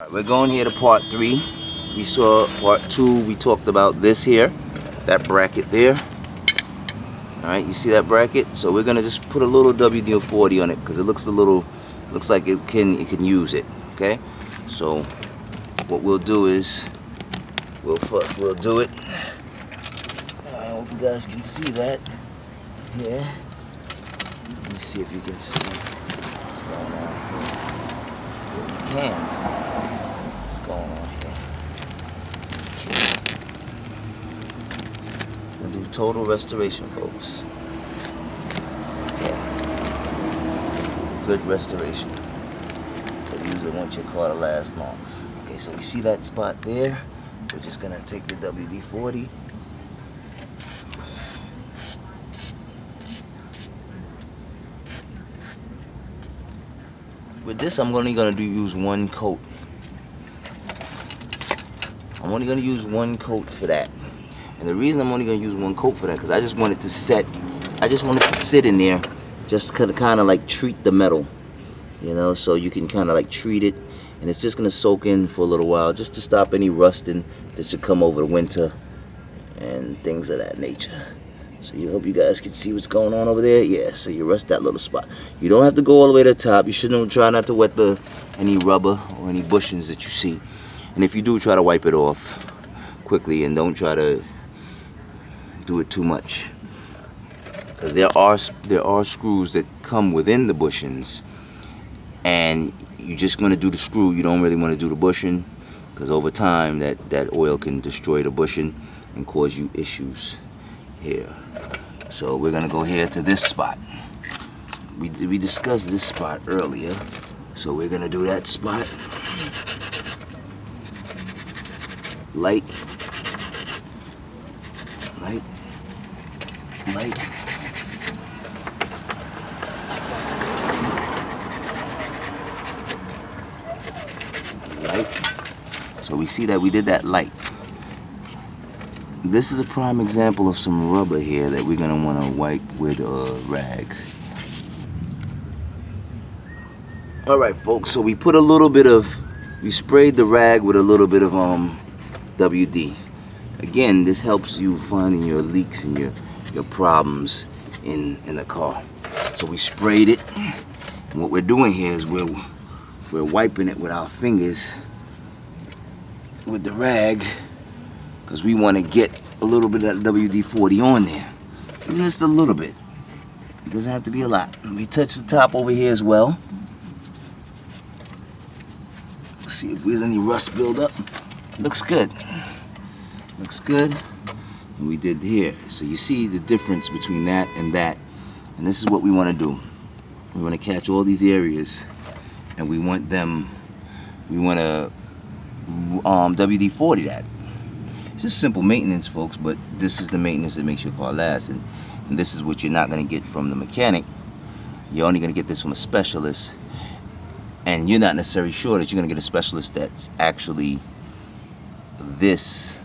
Right, we're going here to part 3. We saw part 2. We talked about this here, that bracket there. Alright, you see that bracket? So we're gonna just put a little WD-40 on it because it looks like it can use it. Okay, so what we'll do is we'll do it. I hope you guys can see that. Yeah. Let me see if you can see what's going on here. You can see what's going on here. We'll do total restoration, folks. Okay. Good restoration. For the user wants your car to last long. Okay, so we see that spot there. We're just gonna take the WD-40. With this, I'm only gonna use one coat. I'm only gonna use one coat for that. And the reason I'm only gonna use one coat for that, because I just want it to sit in there, just kind of like treat the metal, you know, so you can kind of like treat it, and it's just gonna soak in for a little while, just to stop any rusting that should come over the winter and things of that nature. So you hope you guys can see what's going on over there. Yeah, so you rust that little spot. You don't have to go all the way to the top. You shouldn't try not to wet any rubber or any bushings that you see. And if you do, try to wipe it off quickly and don't try to do it too much. Because there are screws that come within the bushings, and you're just going to do the screw. You don't really want to do the bushing, because over time that oil can destroy the bushing and cause you issues here. So we're gonna go here to this spot. We discussed this spot earlier, so we're gonna do that spot. Light, light, light. Light. So we see that we did that light. This is a prime example of some rubber here that we're going to want to wipe with a rag. Alright folks, so we sprayed the rag with a little bit of WD. Again, this helps you finding your leaks and your problems in the car. So we sprayed it. And what we're doing here is we're wiping it with our fingers with the rag, because we want to get a little bit of that WD-40 on there. Just a little bit. It doesn't have to be a lot. We touch the top over here as well. Let's see if there's any rust buildup. Looks good. Looks good. And we did here. So you see the difference between that and that. And this is what we want to do. We want to catch all these areas, and we want to WD-40 that. It's just simple maintenance, folks, but this is the maintenance that makes your car last, and this is what you're not going to get from the mechanic. You're only going to get this from a specialist, and you're not necessarily sure that you're going to get a specialist that's actually this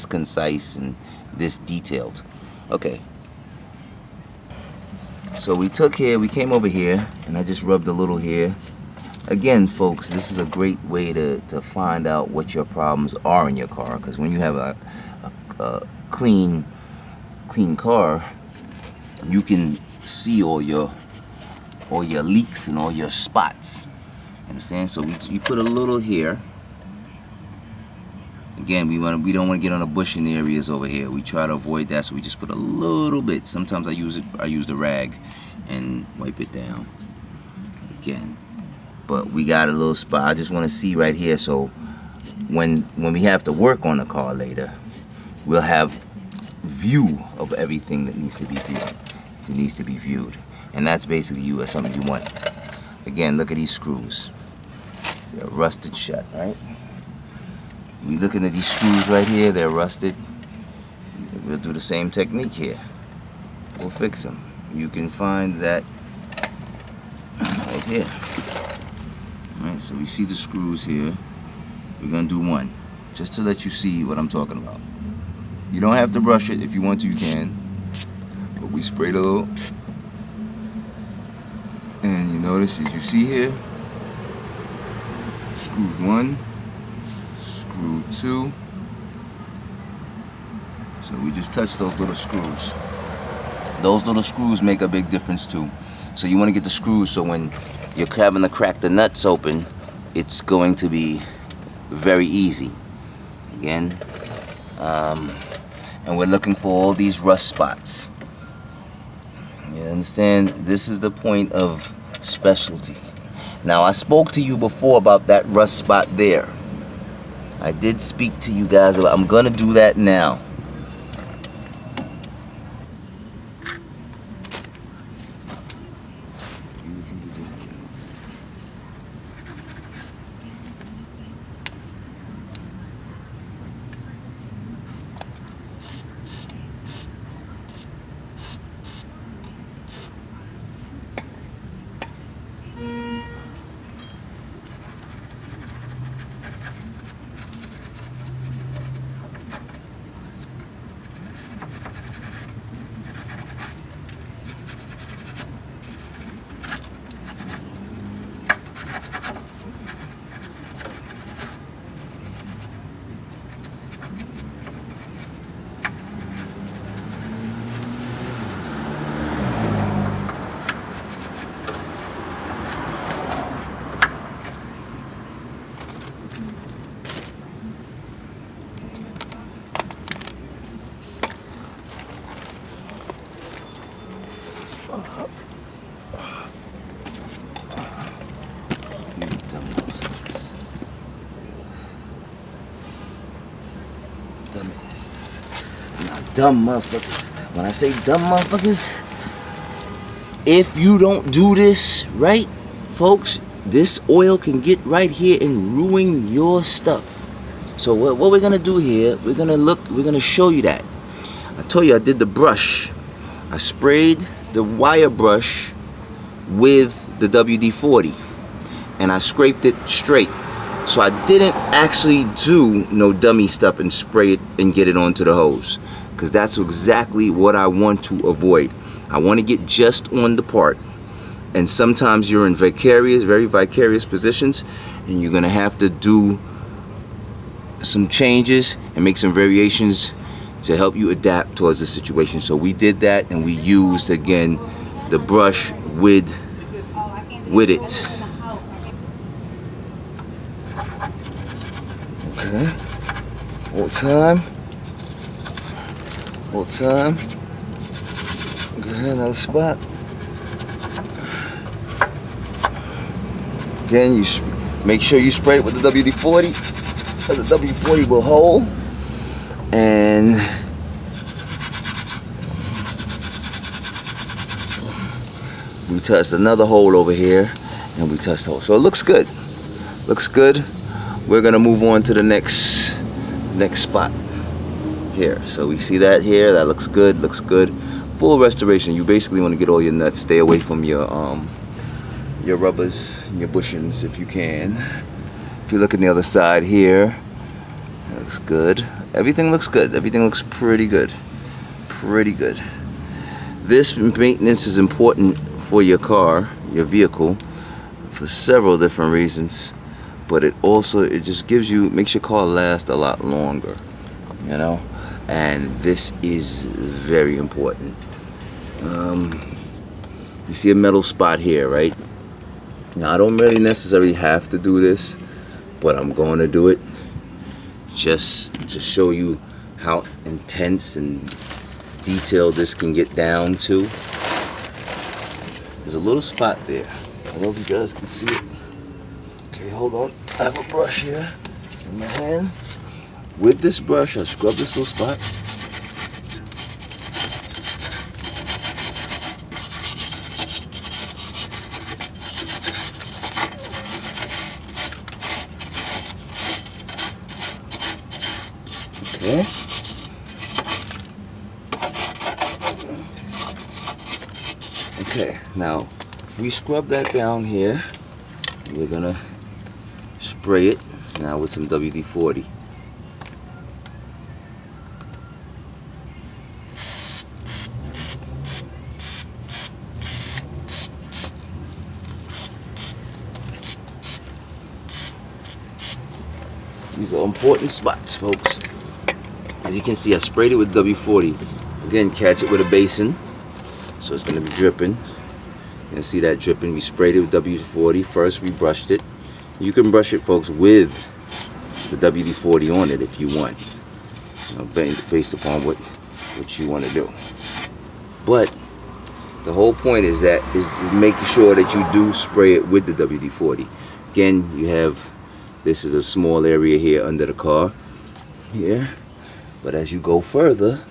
concise and this detailed. Okay, so we came over here, and I just rubbed a little here. Again, folks, this is a great way to find out what your problems are in your car, because when you have a clean car, you can see all your leaks and all your spots. Understand? So we put a little here. Again, we don't want to get on the bushing areas over here. We try to avoid that, so we just put a little bit. Sometimes I use the rag and wipe it down. Again. But we got a little spot. I just want to see right here, so when we have to work on the car later, we'll have view of everything that needs to be viewed. It needs to be viewed, and that's basically something you want. Again, look at these screws. They're rusted shut, right? We looking at these screws right here. They're rusted. We'll do the same technique here. We'll fix them. You can find that right here. Alright, so we see the screws here. We're going to do one, just to let you see what I'm talking about. You don't have to brush it. If you want to, you can. But we sprayed a little. And you notice, as you see here, Screw 1, screw 2. So we just touch those little screws. Those little screws make a big difference too. So you want to get the screws so when you're having to crack the nuts open, it's going to be very easy. Again, and we're looking for all these rust spots. You understand? This is the point of specialty. Now, I spoke to you before about that rust spot there. I did speak to you guys about, I'm gonna do that now. These dumb motherfuckers. Dumbass. Now, dumb motherfuckers. When I say dumb motherfuckers, if you don't do this right, folks, this oil can get right here and ruin your stuff. So what we're gonna do here, we're gonna show you that. I told you I did the brush. I sprayed the wire brush with the WD-40 and I scraped it straight. So I didn't actually do no dummy stuff and spray it and get it onto the hose, because that's exactly what I want to avoid. I want to get just on the part, and sometimes you're in very vicarious positions, and you're gonna have to do some changes and make some variations to help you adapt towards the situation. So we did that, and we used again the brush with it. Okay. Hold time. Hold time. Okay, another spot. Again, you make sure you spray it with the WD-40, because the WD-40 will hold. And we touched another hole over here, and we touched the hole. So it looks good. Looks good. We're gonna move on to the next spot here. So we see that here. That looks good. Looks good. Full restoration. You basically want to get all your nuts. Stay away from your rubbers, your bushings if you can. If you look at the other side here, that looks good. Everything looks good. Everything looks pretty good. Pretty good. This maintenance is important for your car, your vehicle, for several different reasons. But it just makes your car last a lot longer, you know. And this is very important. You see a metal spot here, right? Now I don't really necessarily have to do this, but I'm going to do it just to show you how intense and detailed this can get down to. There's a little spot there. I don't know if you guys can see it. Okay, hold on. I have a brush here in my hand. With this brush, I scrub this little spot. Okay. Okay, now we scrub that down here. We're gonna spray it now with some WD-40. These are important spots, folks. As you can see, I sprayed it with W40. Again, catch it with a basin, so it's going to be dripping. You can see that dripping. We sprayed it with W40. First, we brushed it. You can brush it, folks, with the WD-40 on it if you want, you know, based upon what you want to do. But the whole point is making sure that you do spray it with the WD-40. Again, you have, this is a small area here under the car here, but as you go further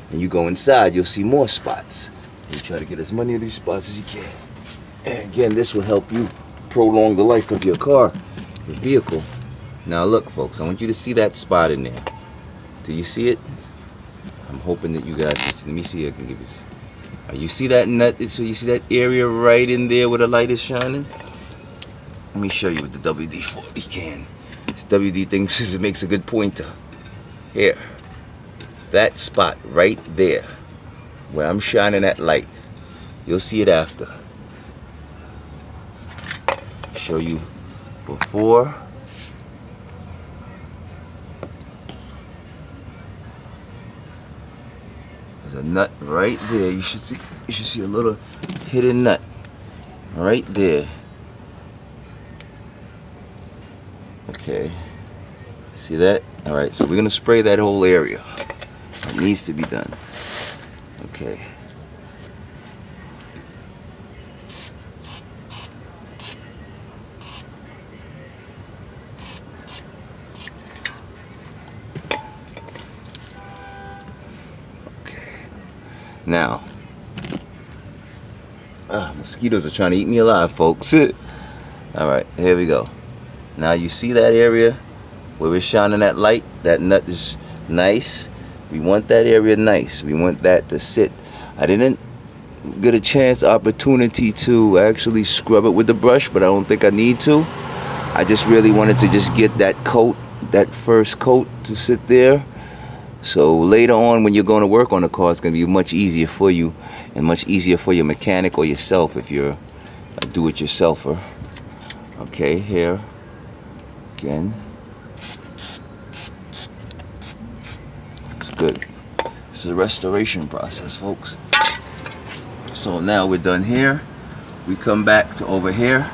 and you go inside, you'll see more spots. You try to get as many of these spots as you can. And again, this will help you prolong the life of your car, your vehicle. Now look, folks, I want you to see that spot in there. Do you see it? I'm hoping that you guys can see. Let me see if I can give you. You see that nut? So you see that area right in there where the light is shining? Let me show you with the WD-40 can. This WD thing just makes a good pointer. Here. That spot right there where I'm shining that light. You'll see it after. Show you before. There's a nut right there. You should see a little hidden nut right there. Okay. See that? Alright, so we're gonna spray that whole area. It needs to be done. Okay. Now, mosquitoes are trying to eat me alive, folks. Alright, here we go. Now you see that area where we're shining that light? That nut is nice. We want that area nice. We want that to sit. I didn't get a opportunity to actually scrub it with the brush, but I don't think I need to. I just really wanted to just get that coat, that first coat, to sit there. So later on when you're going to work on the car, it's going to be much easier for you and much easier for your mechanic or yourself if you're a do-it-yourselfer. Okay, here again. It's good. This is a restoration process, folks. So now we're done here. We come back to over here.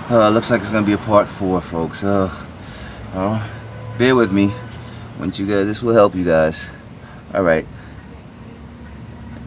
Looks like it's going to be a part 4, folks. Bear with me. Want you guys, this will help you guys. All right.